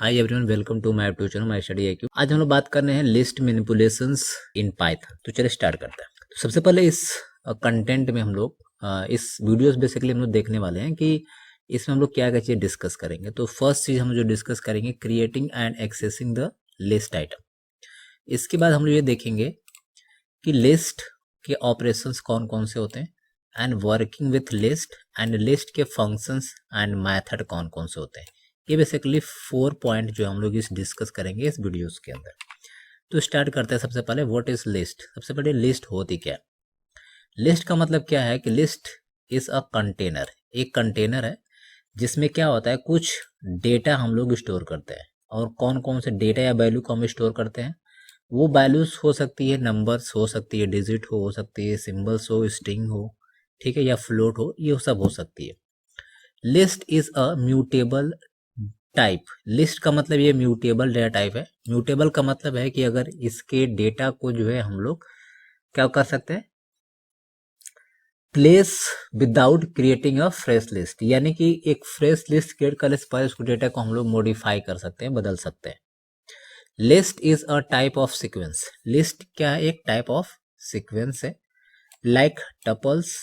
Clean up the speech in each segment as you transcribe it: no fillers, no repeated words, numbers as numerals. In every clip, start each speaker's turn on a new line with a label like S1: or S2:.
S1: Hi everyone, welcome to my YouTube channel my study IQ। आज हम लोग बात कर रहे हैं लिस्ट मैनिपुलेशंस इन पाइथन। तो चलिए स्टार्ट करते हैं। तो सबसे पहले इस कंटेंट में हम लोग इस वीडियोस बेसिकली हम लोग देखने वाले हैं कि इसमें हम लोग क्या क्या चीज़ डिस्कस करेंगे। तो फर्स्ट चीज़ हम जो डिस्कस करेंगे, creating and accessing the list item. इसके बाद हम लोग ये देखेंगे कि लिस्ट के ऑपरेशंस कौन कौन से होते हैं and working with list and list के फंक्शंस एंड मेथड कौन कौन से होते हैं। ये बेसिकली 4 पॉइंट जो हम लोग इस डिस्कस करेंगे इस वीडियोस के अंदर। तो स्टार्ट करते हैं। सबसे पहले व्हाट इज लिस्ट। सबसे पहले लिस्ट होती क्या है। लिस्ट का मतलब क्या है कि लिस्ट इज अ कंटेनर। एक कंटेनर है जिसमें क्या होता है, कुछ डेटा हम लोग स्टोर करते हैं। और कौन कौन से डेटा या वैल्यू को हम स्टोर करते हैं, वो वैल्यूज हो सकती है, नंबर्स हो सकती है, डिजिट हो सकती है, सिंबल्स हो, स्ट्रिंग हो, ठीक है, या फ्लोट हो, ये सब हो सकती है। List is a mutable type. List का मतलब ये म्यूटेबल डेटा टाइप है। म्यूटेबल का मतलब है कि अगर इसके डेटा को जो है हम लोग क्या कर सकते हैं, place without creating a fresh list, यानी कि एक फ्रेश लिस्ट क्रिएट करने से पहले उसको डेटा को हम लोग मॉडिफाई कर सकते हैं, बदल सकते हैं। List is a type of sequence. List क्या है, एक टाइप ऑफ सीक्वेंस है, like tuples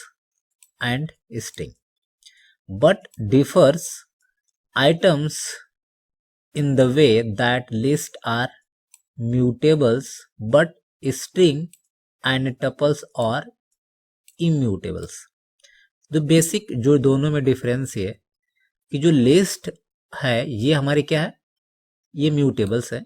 S1: and string, but differs items in the way that lists are mutables but string and tuples are immutables। जो बेसिक जो दोनों में difference है कि जो लिस्ट है ये हमारी क्या है, ये म्यूटेबल्स है,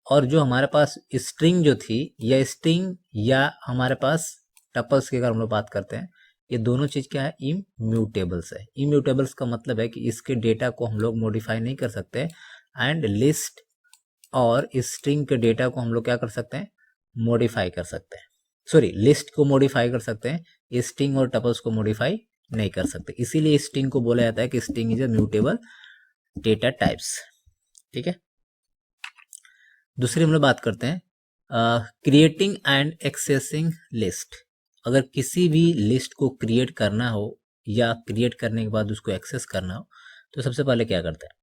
S1: और जो हमारे पास स्ट्रिंग जो थी या स्ट्रिंग या हमारे पास टपल्स की अगर हम लोग बात करते हैं, ये दोनों चीज क्या है, इम्यूटेबल्स है। इम्यूटेबल्स का मतलब है कि इसके डेटा को हम लोग मॉडिफाई नहीं कर सकते, एंड लिस्ट और स्ट्रिंग के डेटा को हम लोग क्या कर सकते हैं, मॉडिफाई कर सकते हैं। सॉरी, लिस्ट को मॉडिफाई कर सकते हैं, स्ट्रिंग और टपल्स को मॉडिफाई नहीं कर सकते। इसीलिए स्ट्रिंग को बोला जाता है कि string is a mutable data types. ठीक है, दूसरी हम लोग बात करते हैं क्रिएटिंग एंड एक्सेसिंग लिस्ट। अगर किसी भी लिस्ट को क्रिएट करना हो या क्रिएट करने के बाद उसको एक्सेस करना हो, तो सबसे पहले क्या करते हैं,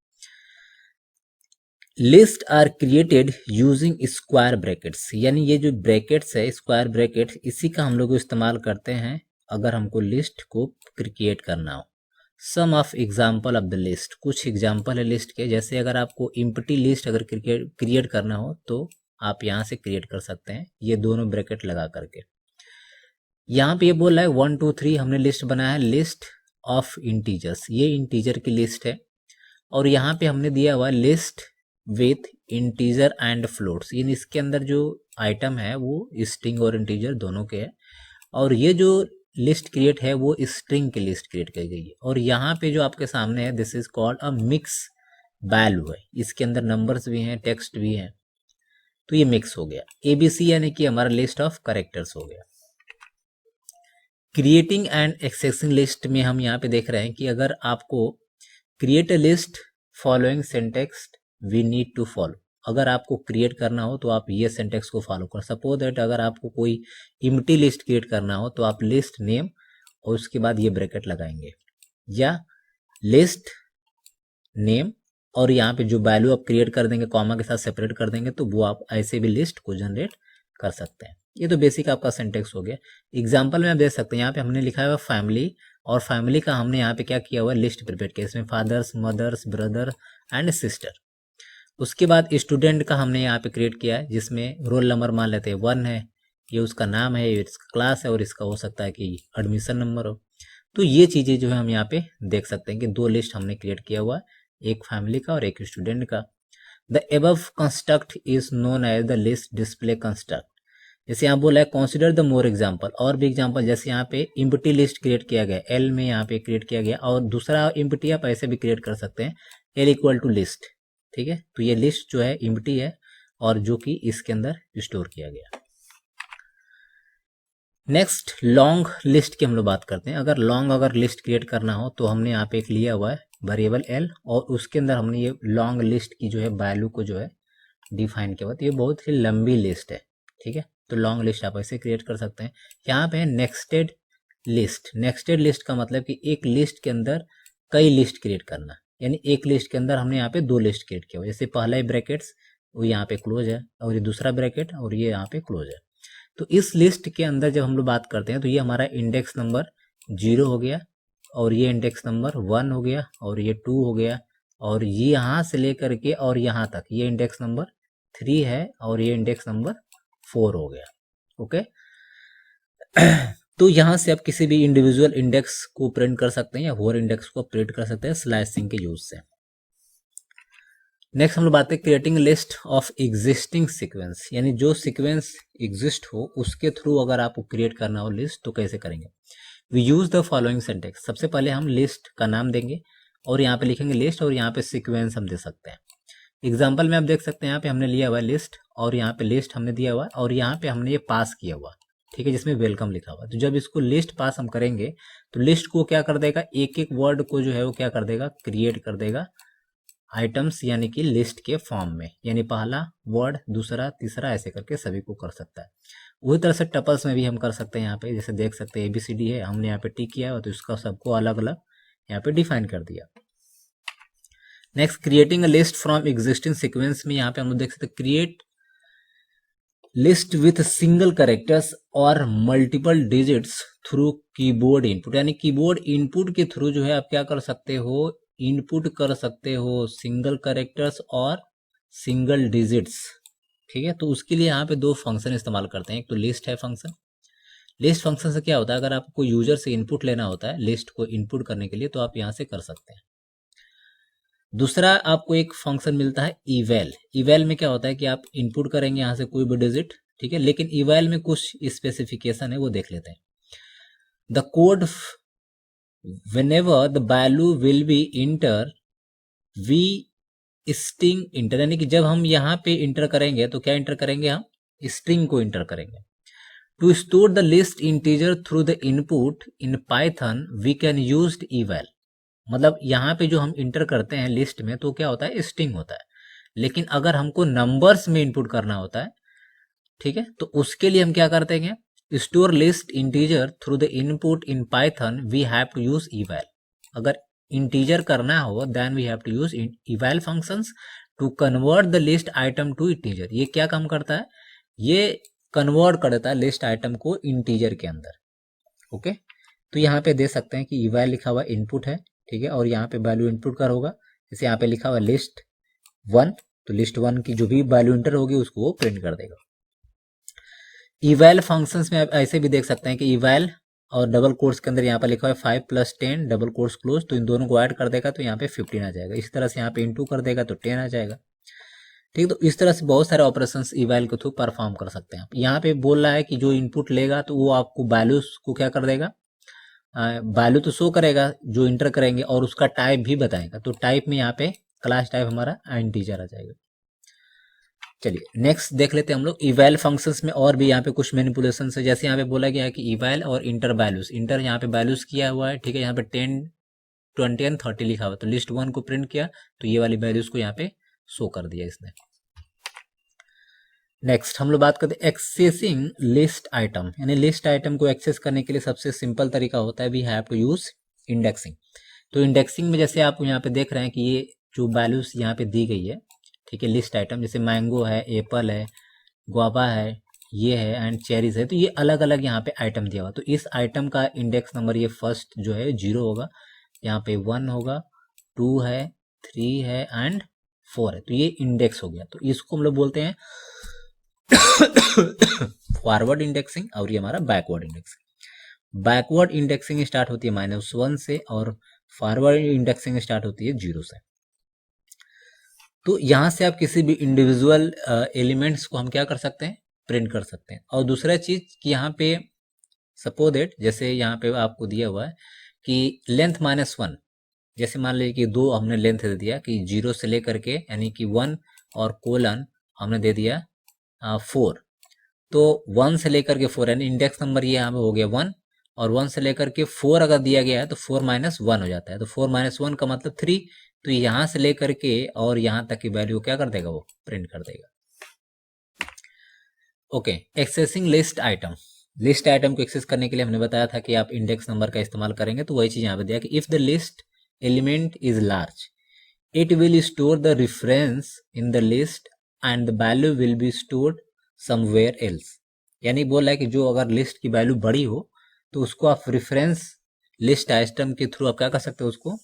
S1: list are created using square brackets. यानी ये जो ब्रैकेट्स है, स्क्वायर ब्रैकेट, इसी का हम लोग इस्तेमाल करते हैं अगर हमको लिस्ट को क्रिएट करना हो। Some of example of the list, कुछ एग्जाम्पल है लिस्ट के। जैसे अगर आपको इम्प्टी लिस्ट अगर क्रिएट करना हो तो आप यहाँ से क्रिएट कर सकते हैं, ये दोनों ब्रैकेट लगा करके। यहाँ पे ये बोल रहा है 1 2 3 हमने लिस्ट बनाया है, लिस्ट ऑफ इंटीजर्स, ये इंटीजर की लिस्ट है। और यहाँ पे हमने दिया हुआ list with integer and floats, यानी इसके अंदर जो आइटम है वो स्ट्रिंग और इंटीजर दोनों के है। और ये जो लिस्ट क्रिएट है वो स्ट्रिंग की लिस्ट क्रिएट की गई है। और यहाँ पे जो आपके सामने है, this is called a mix value है। इसके अंदर नंबर्स भी हैं, टेक्स्ट भी हैं, तो ये मिक्स हो गया। ABC यानी कि हमारा लिस्ट ऑफ करेक्टर्स हो गया। क्रिएटिंग एंड एक्सेसिंग लिस्ट में हम यहाँ पे देख रहे हैं कि अगर आपको create a list following syntax we need to follow, अगर आपको क्रिएट करना हो तो आप ये सिंटेक्स को फॉलो करो। सपोज दैट अगर आपको कोई इम्प्टी लिस्ट क्रिएट करना हो तो आप लिस्ट नेम और उसके बाद ये ब्रैकेट लगाएंगे, या लिस्ट नेम और यहाँ पे जो वैल्यू आप क्रिएट कर देंगे कॉमा के साथ सेपरेट कर देंगे, तो वो आप ऐसे भी लिस्ट को जनरेट कर सकते हैं। ये तो बेसिक आपका सिंटेक्स हो गया। एग्जाम्पल में आप देख सकते हैं, यहाँ पे हमने लिखा हुआ फैमिली, और फैमिली का हमने यहाँ पे क्या किया हुआ है, लिस्ट प्रिपेयर किया। इसमें fathers, mothers, brother and sister. उसके बाद स्टूडेंट का हमने यहाँ पे क्रिएट किया है, जिसमें रोल नंबर मान लेते हैं 1 है, ये उसका नाम है, ये इसका क्लास है, और इसका हो सकता है कि एडमिशन नंबर हो। तो ये चीज़ें जो है हम यहाँ पे देख सकते हैं कि 2 लिस्ट हमने क्रिएट किया हुआ है, एक फैमिली का और एक स्टूडेंट का। The above construct is known as the list display construct. जैसे यहाँ बोला है कंसिडर द मोर एग्जाम्पल, और भी एग्जाम्पल, जैसे यहाँ पे इम्प्टी लिस्ट क्रिएट किया गया, एल में यहाँ पे क्रिएट किया गया, और दूसरा इम्प्टी आप ऐसे भी क्रिएट कर सकते हैं, एल इक्वल टू लिस्ट। ठीक है, तो ये लिस्ट जो है इम्प्टी है और जो कि इसके अंदर स्टोर किया गया। नेक्स्ट लॉन्ग लिस्ट की हम लोग बात करते हैं। अगर लॉन्ग अगर लिस्ट क्रिएट करना हो तो हमने यहाँ पे एक लिया हुआ है वेरिएबल एल, और उसके अंदर हमने ये लॉन्ग लिस्ट की जो है वैल्यू को जो है डिफाइन किया हुआ। तो ये बहुत ही लंबी लिस्ट है, ठीक है, तो लॉन्ग लिस्ट आप ऐसे क्रिएट कर सकते हैं। यहाँ पे है नेक्स्टेड लिस्ट। नेक्स्टेड लिस्ट का मतलब कि एक लिस्ट के अंदर कई लिस्ट क्रिएट करना, यानी एक लिस्ट के अंदर हमने यहाँ पे दो लिस्ट क्रिएट किया हुआ, जैसे पहला ही ब्रैकेट्स वो यहाँ पे क्लोज है और ये दूसरा ब्रैकेट और ये यहाँ पे क्लोज है। तो इस लिस्ट के अंदर जब हम लोग बात करते हैं तो ये हमारा इंडेक्स नंबर 0 हो गया और ये इंडेक्स नंबर 1 हो गया और ये 2 हो गया और ये यहाँ से लेकर के और यहाँ तक ये इंडेक्स नंबर 3 है और ये इंडेक्स नंबर 4 हो गया। ओके तो यहाँ से आप किसी भी इंडिविजुअल इंडेक्स को प्रिंट कर सकते हैं या होर इंडेक्स को प्रिंट कर सकते हैं स्लाइसिंग के यूज से। नेक्स्ट हम लोग बात करें creating list of existing sequence, यानी जो सीक्वेंस एग्जिस्ट हो उसके थ्रू अगर आपको क्रिएट करना हो लिस्ट तो कैसे करेंगे। We use the following syntax. सबसे पहले हम लिस्ट का नाम देंगे और यहाँ पे लिखेंगे लिस्ट और यहाँ पे सीक्वेंस हम दे सकते हैं। एग्जाम्पल में आप देख सकते हैं यहाँ पे हमने लिया हुआ है लिस्ट और यहाँ पे लिस्ट हमने दिया हुआ और यहाँ पे हमने ये पास किया हुआ, ठीक है, जिसमें वेलकम लिखा हुआ। तो जब इसको लिस्ट पास हम करेंगे तो लिस्ट को क्या कर देगा, एक एक वर्ड को जो है वो क्या कर देगा, क्रिएट कर देगा आइटम्स यानी कि लिस्ट के फॉर्म में, यानी पहला वर्ड दूसरा तीसरा ऐसे करके सभी को कर सकता है। वही तरह से टपल्स में भी हम कर सकते हैं। यहाँ पे जैसे देख सकते हैं ABCD है, हमने यहाँ पे टिक किया तो इसका सबको अलग अलग यहाँ पे डिफाइन कर दिया। Next creating a list from existing sequence में यहाँ पे हम लोग देख सकते हैं create list with single characters और multiple digits through keyboard input, यानी कीबोर्ड इनपुट के थ्रू जो है आप क्या कर सकते हो, इनपुट कर सकते हो सिंगल कैरेक्टर्स और सिंगल डिजिट्स। ठीक है, तो उसके लिए यहाँ पे दो फंक्शन इस्तेमाल करते हैं। एक तो लिस्ट है फंक्शन। लिस्ट फंक्शन से क्या होता है, अगर आपको यूजर से इनपुट लेना होता है लिस्ट को इनपुट करने के लिए तो आप यहाँ से कर सकते हैं। दूसरा आपको एक फंक्शन मिलता है इवैल। इवैल में क्या होता है कि आप इनपुट करेंगे यहाँ से कोई भी डिजिट, ठीक है, लेकिन इवैल में कुछ स्पेसिफिकेशन है वो देख लेते हैं। The code whenever the value will be enter we string enter, यानी कि जब हम यहाँ पे इंटर करेंगे तो क्या इंटर करेंगे, हम स्ट्रिंग को इंटर करेंगे। To store the list integer through the input in Python we can use eval, मतलब यहाँ पे जो हम इंटर करते हैं लिस्ट में तो क्या होता है, स्ट्रिंग होता है, लेकिन अगर हमको नंबर्स में इनपुट करना होता है, ठीक है, तो उसके लिए हम क्या करते हैं, store list integer through the input in Python we have to use eval। अगर इंटीजर करना हो then we have to use eval functions to convert the list item to integer. ये क्या काम करता है, ये कन्वर्ट करता है लिस्ट आइटम को इंटीजर के अंदर। ओके, तो यहाँ पे दे सकते हैं कि eval लिखा हुआ इनपुट है, ठीक है, और यहाँ पे वैल्यू इनपुट कर होगा। जैसे यहाँ पे लिखा हुआ लिस्ट 1, तो लिस्ट 1 की जो भी वैल्यू इंटर होगी उसको वो प्रिंट कर देगा। eval फंक्शंस में आप ऐसे भी देख सकते हैं कि eval और डबल कोट्स के अंदर यहाँ पर लिखा है 5 + 10 डबल कोट्स क्लोज, तो इन दोनों को ऐड कर देगा तो यहाँ पे 15 आ जाएगा। इस तरह से यहाँ पे इनटू कर देगा तो 10 आ जाएगा। ठीक, तो इस तरह से बहुत सारे ऑपरेशंस eval के थ्रू परफॉर्म कर सकते हैं। यहाँ पे बोल रहा है कि जो इनपुट लेगा तो वो आपको वैल्यूज को क्या कर देगा, वैल्यू तो शो करेगा जो इंटर करेंगे और उसका टाइप भी बताएगा। तो टाइप में यहाँ पे क्लास टाइप हमारा इंटीजर आ जाएगा। चलिए नेक्स्ट देख लेते हैं हम लोग eval फंक्शंस में और भी यहाँ पे कुछ मैनिपुलेशन है। जैसे यहाँ पे बोला गया है कि eval और इंटर वैल्यूज, इंटर यहाँ पे वैल्यूज किया हुआ है, ठीक है, यहाँ पे 10 20 एंड 30 लिखा हुआ, तो लिस्ट 1 को प्रिंट किया तो ये वाली वैल्यूज को यहाँ पे शो कर दिया इसने। नेक्स्ट हम लोग बात करते हैं एक्सेसिंग लिस्ट आइटम, यानी लिस्ट आइटम को एक्सेस करने के लिए सबसे सिंपल तरीका होता है we have to use indexing. तो इंडेक्सिंग में जैसे आप यहाँ पे देख रहे हैं कि ये जो वैल्यूज यहाँ पे दी गई है, ठीक है, लिस्ट आइटम जैसे मैंगो है, एप्पल है, गुआवा है, ये है एंड चेरीज है, तो ये अलग अलग यहाँ पे आइटम दिया हुआ। तो इस आइटम का इंडेक्स नंबर ये फर्स्ट जो है 0 होगा, यहाँ पे 1 होगा, 2 है, 3 है एंड 4 है, तो ये इंडेक्स हो गया। तो इसको हम लोग बोलते हैं फॉरवर्ड इंडेक्सिंग और ये हमारा backward indexing. Backward indexing start होती है -1 से और फॉरवर्ड इंडेक्सिंग स्टार्ट होती है 0 से। तो यहाँ से आप किसी भी इंडिविजुअल एलिमेंट्स को हम क्या कर सकते हैं, प्रिंट कर सकते हैं। और दूसरा चीज कि यहाँ पे सपोज दैट जैसे यहाँ पे आपको दिया हुआ है कि लेंथ -1, जैसे मान लीजिए कि 2 हमने लेंथ दे दिया कि 0 से लेकर के यानी कि 1 और कोलन हमने दे दिया 4, तो 1 से लेकर के 4 यानी इंडेक्स नंबर ये यहाँ पे हो गया 1 और 1 से लेकर के 4 अगर दिया गया है तो 4 - 1 हो जाता है, तो 4 - 1 का मतलब 3, तो यहाँ से लेकर के और यहाँ तक की वैल्यू क्या कर देगा, वो प्रिंट कर देगा। Okay, accessing list item. List item को एक्सेस करने के लिए हमने बताया था कि आप इंडेक्स नंबर का इस्तेमाल करेंगे, तो वही चीज यहाँ पे दिया कि if the list element is large, it will store the reference in the list and the value will be stored somewhere else. यानी बोला है कि जो अगर लिस्ट की वैल्यू बड़ी हो तो उसको आप रेफरेंस लिस्ट आइटम के थ्रू आप क्या कर सकते हो, उसको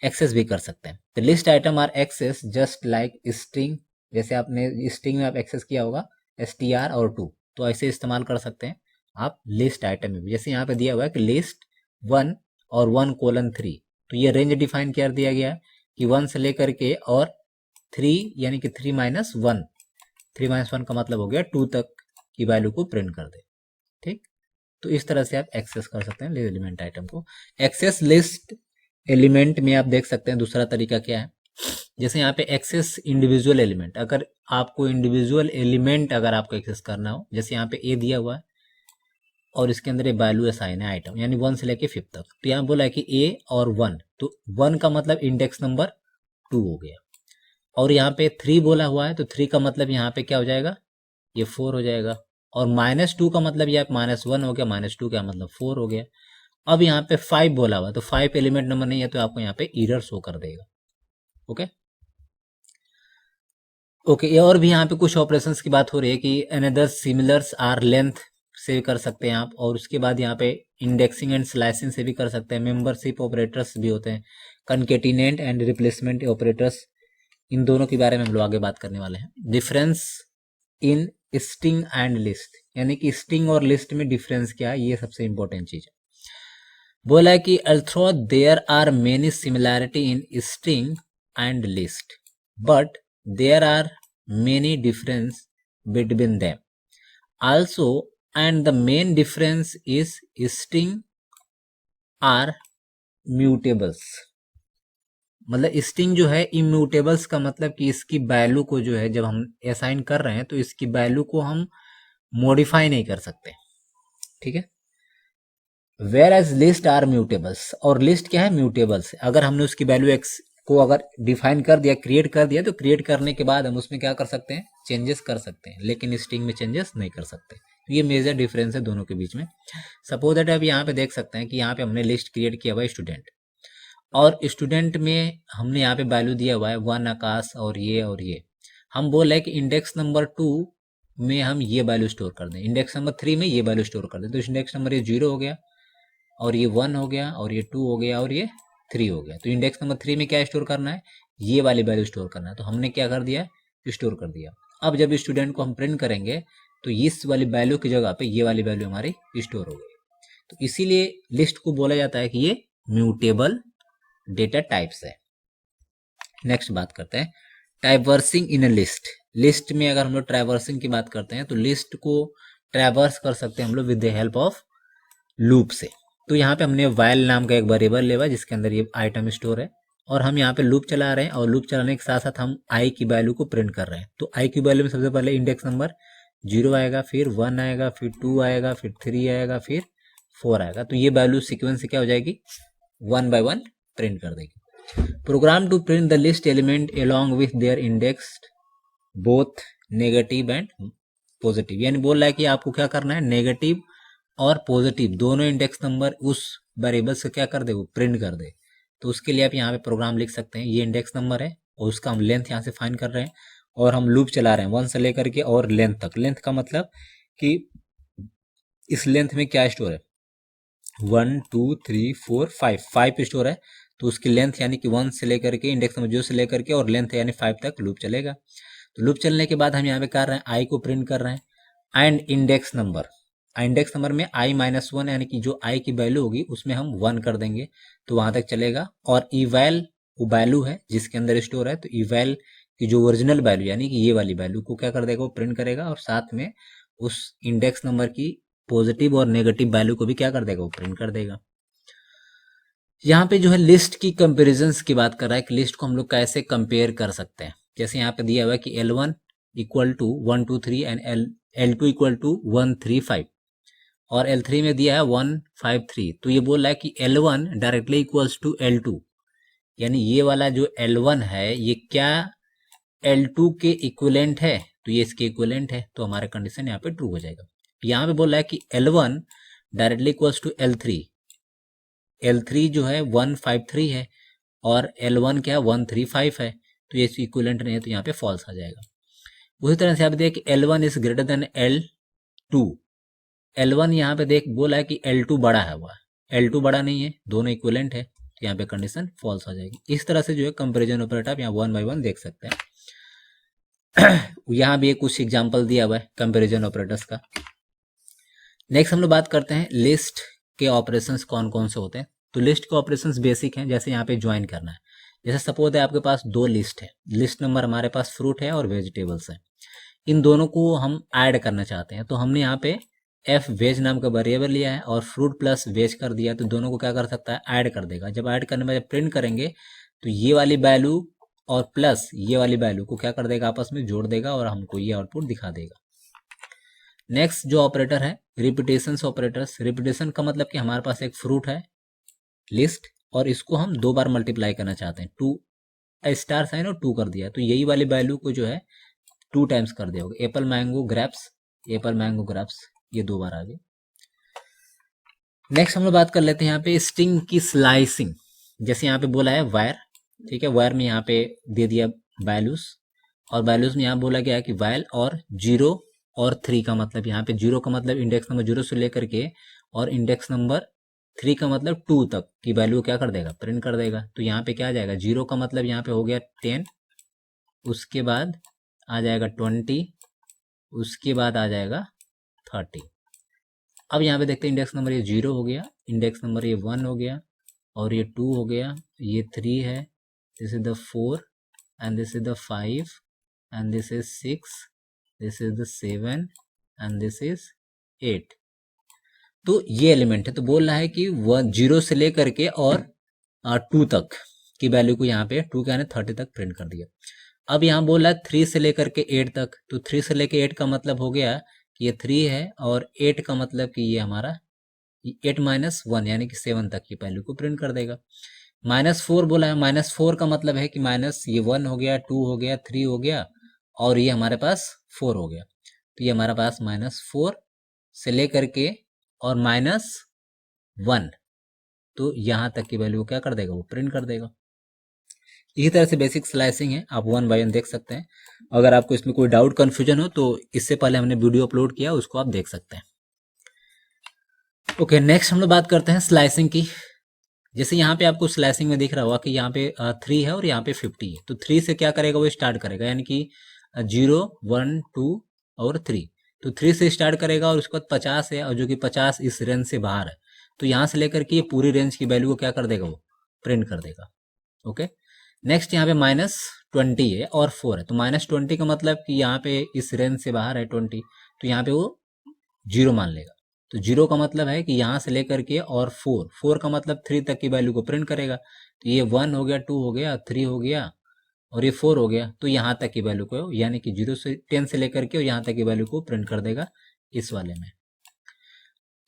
S1: एक्सेस भी कर सकते हैं। तो list item are access just like string, जैसे आपने स्ट्रिंग में आप एक्सेस किया होगा str और टू, तो ऐसे इस्तेमाल कर सकते हैं आप लिस्ट आइटम में भी। जैसे यहाँ पे दिया हुआ है कि लिस्ट 1 और 1:3, तो ये रेंज डिफाइन कर दिया गया है कि 1 से लेकर के और 3 यानी कि 3-1, 3-1 का मतलब हो गया 2 तक की वैल्यू को प्रिंट कर दे। ठीक, तो इस तरह से आप एक्सेस कर सकते हैं एलिमेंट आइटम को। एक्सेस लिस्ट एलिमेंट में आप देख सकते हैं दूसरा तरीका क्या है, जैसे यहाँ पे एक्सेस इंडिविजुअल एलिमेंट, अगर आपको इंडिविजुअल एलिमेंट अगर आपको एक्सेस करना हो, जैसे यहाँ पे ए दिया हुआ है और इसके अंदर वैल्यू असाइन है आइटम, यानी 1 से लेके 5 तक, तो यहाँ बोला है कि ए और 1, तो 1 का मतलब इंडेक्स नंबर 2 हो गया, और यहाँ पे 3 बोला हुआ है तो 3 का मतलब यहाँ पे क्या हो जाएगा, ये 4 हो जाएगा, और -2 का मतलब ये -1 हो गया, -2 का मतलब 4 हो गया। अब यहाँ पे 5 बोला हुआ है तो 5 एलिमेंट नंबर नहीं है, तो आपको यहाँ पे एरर शो कर देगा। ओके ओके, और भी यहाँ पे कुछ ऑपरेशंस की बात हो रही है कि अनदर सिमिलर्स आर लेंथ से कर सकते हैं आप, और उसके बाद यहाँ पे इंडेक्सिंग एंड स्लाइसिंग से भी कर सकते हैं, मेंबरशिप ऑपरेटर्स भी होते हैं, कंकेटिनेंट एंड रिप्लेसमेंट ऑपरेटर्स, इन दोनों के बारे में हम लोग आगे बात करने वाले हैं। Difference in string and list, यानी कि स्ट्रिंग और लिस्ट में डिफरेंस क्या है, ये सबसे इंपॉर्टेंट चीज है। बोला है कि although there are many similarity in string and list, but there are many difference between them also, and the main difference is string are mutables. मतलब स्ट्रिंग जो है इम्यूटेबल्स का मतलब कि इसकी वैल्यू को जो है जब हम असाइन कर रहे हैं तो इसकी वैल्यू को हम मॉडिफाई नहीं कर सकते। ठीक है, वेयर एज लिस्ट आर म्यूटेबल्स, और लिस्ट क्या है, म्यूटेबल्स। अगर हमने उसकी वैल्यू एक्स को अगर डिफाइन कर दिया, क्रिएट कर दिया, तो क्रिएट करने के बाद हम उसमें क्या कर सकते हैं, चेंजेस कर सकते हैं, लेकिन स्ट्रिंग में चेंजेस नहीं कर सकते। तो ये मेजर डिफरेंस है दोनों के बीच में। सपोज दैट अब यहाँ पे देख सकते हैं कि यहाँ पे हमने लिस्ट क्रिएट किया हुआ है स्टूडेंट, और स्टूडेंट में हमने यहाँ पे वैल्यू दिया हुआ है 1 आकाश और ये हम बोल रहे हैं कि इंडेक्स नंबर 2 में हम ये वैल्यू स्टोर कर दें, इंडेक्स नंबर 3 में ये वैल्यू स्टोर कर दें। तो इंडेक्स नंबर ये 0 हो गया, और ये 1 हो गया, और ये 2 हो गया, और ये 3 हो गया। तो इंडेक्स नंबर 3 में क्या स्टोर करना है, ये वाली वैल्यू स्टोर करना है, तो हमने क्या कर दिया, स्टोर कर दिया। अब जब स्टूडेंट को हम प्रिंट करेंगे तो इस वाली वैल्यू की जगह पे ये वाली वैल्यू हमारी स्टोर हो गई। तो इसीलिए लिस्ट को बोला जाता है कि ये म्यूटेबल डेटा टाइप्स है। नेक्स्ट बात करते हैं ट्रैवर्सिंग इन ए लिस्ट। लिस्ट में अगर हम लोग ट्रैवर्सिंग की बात करते हैं तो लिस्ट को ट्रैवर्स कर सकते हैं हम लोग with the help of loop से। तो यहाँ पे हमने वाइल नाम का एक वेरिएबल लिया जिसके अंदर ये आइटम स्टोर है, और हम यहाँ पे लूप चला रहे हैं, और लूप चलाने के साथ साथ हम आई की वैल्यू को प्रिंट कर रहे हैं। तो आई की वैल्यू में सबसे पहले इंडेक्स नंबर 0 आएगा, फिर 1 आएगा, फिर 2 आएगा, फिर 3 आएगा, फिर 4 आएगा। तो ये वैल्यू सीक्वेंस से क्या हो जाएगी, 1 by 1 प्रिंट कर देगी। Program to print the list element along with their indexed both negative and positive, यानी बोल रहा है कि आपको क्या करना है, नेगेटिव और पॉजिटिव दोनों इंडेक्स नंबर उस वेरिएबल से क्या कर दे, वो प्रिंट कर दे। तो उसके लिए आप यहाँ पे प्रोग्राम लिख सकते हैं, ये इंडेक्स नंबर है और उसका हम लेंथ यहाँ से फाइंड कर रहे हैं, और हम लूप चला रहे हैं 1 से लेकर के और लेंथ तक। लेंथ का मतलब कि इस लेंथ में क्या स्टोर है, 1 2 3 4 5 स्टोर है। तो उसकी लेंथ यानी कि 1 से लेकर के इंडेक्स नंबर 0 से लेकर के और लेंथ यानी 5 तक लूप चलेगा। तो लूप चलने के बाद हम यहाँ पे कर रहे हैं आई को प्रिंट कर रहे हैं and index number. Index number में i-1 यानी कि जो i की वैल्यू होगी उसमें हम 1 कर देंगे तो वहां तक चलेगा। और इवैल वो वैल्यू है जिसके अंदर स्टोर है, तो इवैल की जो ओरिजिनल वैल्यू यानी कि ये वाली वैल्यू को क्या कर देगा, वो प्रिंट करेगा, और साथ में उस इंडेक्स नंबर की पॉजिटिव और नेगेटिव वैल्यू को भी क्या कर देगा, वो प्रिंट कर देगा। यहाँ पे जो है लिस्ट की कंपेरिजन्स की बात कर रहा है कि लिस्ट को हम लोग कैसे कंपेयर कर सकते हैं। जैसे यहाँ पे दिया हुआ है कि L1 equal to 1 2 3 and L2 equal to 1 3 5, और L3 में दिया है 1 5 3। तो ये बोल रहा है कि L1 directly equals to L2, यानी ये वाला जो L1 है ये क्या L2 के इक्विवेलेंट है, तो ये इसके इक्विवेलेंट है, तो हमारा कंडीशन यहाँ पे ट्रू हो जाएगा। यहाँ पे बोल रहा है कि L1 directly equals to L3, L3 जो है 1 5 3 है, और L1 क्या 135 है, तो ये इक्विवेलेंट नहीं है, तो यहाँ पे फॉल्स आ जाएगा। उसी तरह से आप देख L1 is greater than L2, L1 यहाँ पे देख बोला है कि L2 बड़ा है, हुआ L2 बड़ा नहीं है, दोनों इक्विवेलेंट है, तो यहाँ पे कंडीशन फॉल्स आ जाएगी। इस तरह से जो है कंपेरिजन ऑपरेटर आप यहाँ 1 by 1 देख सकते हैं। यहाँ भी कुछ एग्जाम्पल दिया हुआ है कंपेरिजन ऑपरेटर्स का। नेक्स्ट हम लोग बात करते हैं लिस्ट के ऑपरेशंस कौन कौन से होते हैं। तो लिस्ट के ऑपरेशंस बेसिक हैं, जैसे यहाँ पे ज्वाइन करना है। जैसे सपोज है आपके पास दो लिस्ट है, लिस्ट नंबर हमारे पास फ्रूट है और वेजिटेबल्स है, इन दोनों को हम ऐड करना चाहते हैं, तो हमने यहाँ पे एफ वेज नाम का वेरिएबल लिया है और फ्रूट प्लस वेज कर दिया, तो दोनों को क्या कर सकता है, ऐड कर देगा। जब ऐड करने में जब प्रिंट करेंगे तो ये वाली वैल्यू और प्लस ये वाली वैल्यू को क्या कर देगा, आपस में जोड़ देगा और हमको ये आउटपुट दिखा देगा। नेक्स्ट जो ऑपरेटर है रिपीटेशन ऑपरेटर्स। रिपीटेशन का मतलब कि हमारे पास एक फ्रूट है लिस्ट और इसको हम 2 बार मल्टीप्लाई करना चाहते हैं, 2 स्टार साइन और 2 कर दिया, तो यही वाली वैल्यू को जो है 2 टाइम्स कर दिया होगा। Apple mango grapes, Apple mango grapes, ये 2 बार आ गए। नेक्स्ट हम लोग बात कर लेते हैं यहाँ पे स्ट्रिंग की स्लाइसिंग। जैसे यहाँ पे बोला है वायर, ठीक है, वायर में यहाँ पे दे दिया वैल्यूज और वैल्यूज में यहाँ बोला गया है कि वाइल और 0 और 3 का मतलब, यहाँ पे 0 का मतलब इंडेक्स नंबर 0 से लेकर के और इंडेक्स नंबर 3 का मतलब 2 तक की वैल्यू क्या कर देगा, प्रिंट कर देगा। तो यहाँ पे क्या आ जाएगा, 0 का मतलब यहाँ पे हो गया 10, उसके बाद आ जाएगा 20, उसके बाद आ जाएगा 30। अब यहाँ पे देखते हैं इंडेक्स नंबर ये 0 हो गया, इंडेक्स नंबर ये 1 हो गया और ये 2 हो गया, ये 3 है, this is the 4 and this is the 5 and this is 6, this is the 7 and this is 8। तो ये एलिमेंट है, तो बोल रहा है कि 0 से लेकर के और 2 तक की वैल्यू को यहाँ पे 2 क्या है 30 तक प्रिंट कर दिया। अब यहाँ बोल रहा है 3 से लेकर के 8 तक, तो 3 से लेकर 8 का मतलब हो गया कि ये 3 है और 8 का मतलब कि ये हमारा 8 माइनस 1 यानी कि 7 तक की वैल्यू को प्रिंट कर देगा। -4 बोला है, -4 का मतलब है कि माइनस ये 1 हो गया, 2 हो गया, 3 हो गया और ये हमारे पास 4 हो गया, तो ये हमारे पास -4 से लेकर के और -1, तो यहाँ तक की वैल्यू क्या कर देगा, वो प्रिंट कर देगा। इसी तरह से बेसिक स्लाइसिंग है, आप 1 by 1 देख सकते हैं। अगर आपको इसमें कोई डाउट कन्फ्यूजन हो तो इससे पहले हमने वीडियो अपलोड किया, उसको आप देख सकते हैं। ओके, नेक्स्ट हम लोग बात करते हैं स्लाइसिंग की। जैसे यहाँ पे आपको स्लाइसिंग में दिख रहा होगा कि यहाँ पे 3 है और यहाँ पे 50 है, तो 3 से क्या करेगा, वो स्टार्ट करेगा, यानी कि 0 1 2 और 3, तो 3 से स्टार्ट करेगा और उसके बाद 50 है और जो कि 50 इस रेंज से बाहर है, तो यहाँ से लेकर के ये पूरी रेंज की वैल्यू को क्या कर देगा, वो प्रिंट कर देगा। ओके, नेक्स्ट यहाँ पे -20 है और 4 है, तो -20 का मतलब कि यहाँ पे इस रेंज से बाहर है 20, तो यहाँ पे वो 0 मान लेगा। तो 0 का मतलब है कि यहाँ से लेकर के और 4 का मतलब 3 तक की वैल्यू को प्रिंट करेगा, तो ये 1 हो गया, 2 हो गया, 3 हो गया और ये 4 हो गया, तो यहाँ तक की वैल्यू को यानी कि 0 से 10 से लेकर के और यहाँ तक की वैल्यू को प्रिंट कर देगा इस वाले में।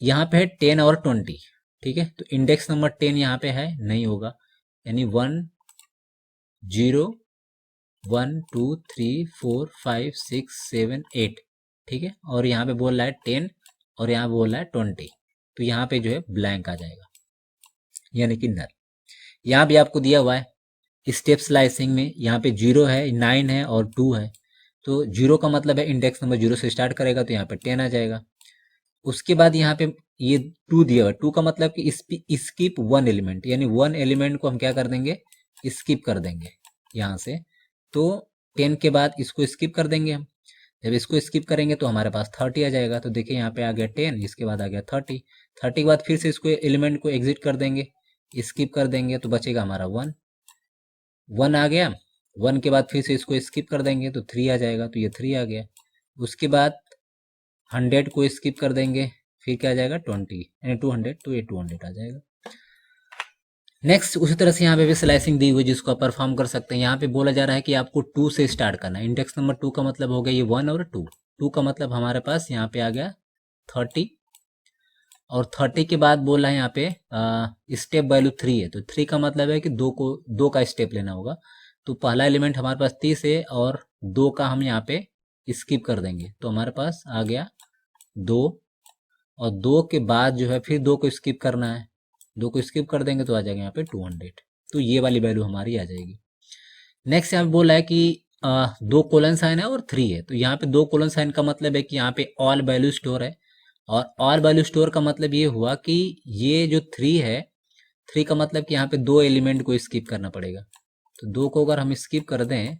S1: यहाँ पे है 10 और 20, ठीक है, तो इंडेक्स नंबर 10 यहाँ पे है नहीं होगा, यानी 1 0 1 2 3 4 5 6 7 8, ठीक है, और यहाँ पे बोल रहा है 10 और यहाँ बोल रहा है 20, तो यहाँ पे जो है ब्लैंक आ जाएगा यानी कि नल। यहाँ भी आपको दिया हुआ है स्टेप स्लाइसिंग में, यहाँ पे 0 है, 9 है और 2 है, तो 0 का मतलब है इंडेक्स नंबर 0 से स्टार्ट करेगा, तो यहाँ पे 10 आ जाएगा। उसके बाद यहाँ पे ये 2 दिया हुआ, 2 का मतलब कि स्किप 1 एलिमेंट, यानी 1 एलिमेंट को हम क्या कर देंगे, स्किप कर देंगे यहाँ से, तो 10 के बाद इसको स्किप कर देंगे हम। जब इसको स्किप करेंगे तो हमारे पास 30 आ जाएगा, तो देखिए यहाँ पे आ गया 10, इसके बाद आ गया 30, 30 के बाद फिर से इसको एलिमेंट को एग्जिट कर देंगे, स्किप कर देंगे, तो बचेगा हमारा 1 आ गया। 1 के बाद फिर से इसको स्किप कर देंगे तो 3 आ जाएगा, तो ये 3 आ गया। उसके बाद 100 को स्किप कर देंगे, फिर क्या आ जाएगा 20, यानी 200, तो ये 200 आ जाएगा। नेक्स्ट उसी तरह से यहाँ पे भी स्लाइसिंग दी हुई जिसको आप परफॉर्म कर सकते हैं। यहाँ पे बोला जा रहा है कि आपको 2 से स्टार्ट करना है, इंडेक्स नंबर 2 का मतलब हो गया ये 1 और 2, 2 का मतलब हमारे पास यहाँ पे आ गया 30 और 30 के बाद बोला है यहाँ पे स्टेप वैल्यू 3 है, तो 3 का मतलब है कि 2 का स्टेप लेना होगा, तो पहला एलिमेंट हमारे पास 30 है और 2 का हम यहाँ पे स्किप कर देंगे, तो हमारे पास आ गया 2 और 2 के बाद जो है फिर 2 को स्किप करना है, 2 को स्किप कर देंगे तो आ जाएगा यहाँ पे 200। तो ये वाली वैल्यू हमारी आ जाएगी। नेक्स्ट यहाँ पे बोला है कि 2 कोलन साइन है और 3 है, तो यहाँ पे 2 कोलन साइन का मतलब है कि यहाँ पे ऑल वैल्यू स्टोर है, और ऑल वैल्यू स्टोर का मतलब ये हुआ कि ये जो 3 है, 3 का मतलब कि यहाँ पे 2 एलिमेंट को स्किप करना पड़ेगा। तो 2 को अगर हम स्किप कर दें,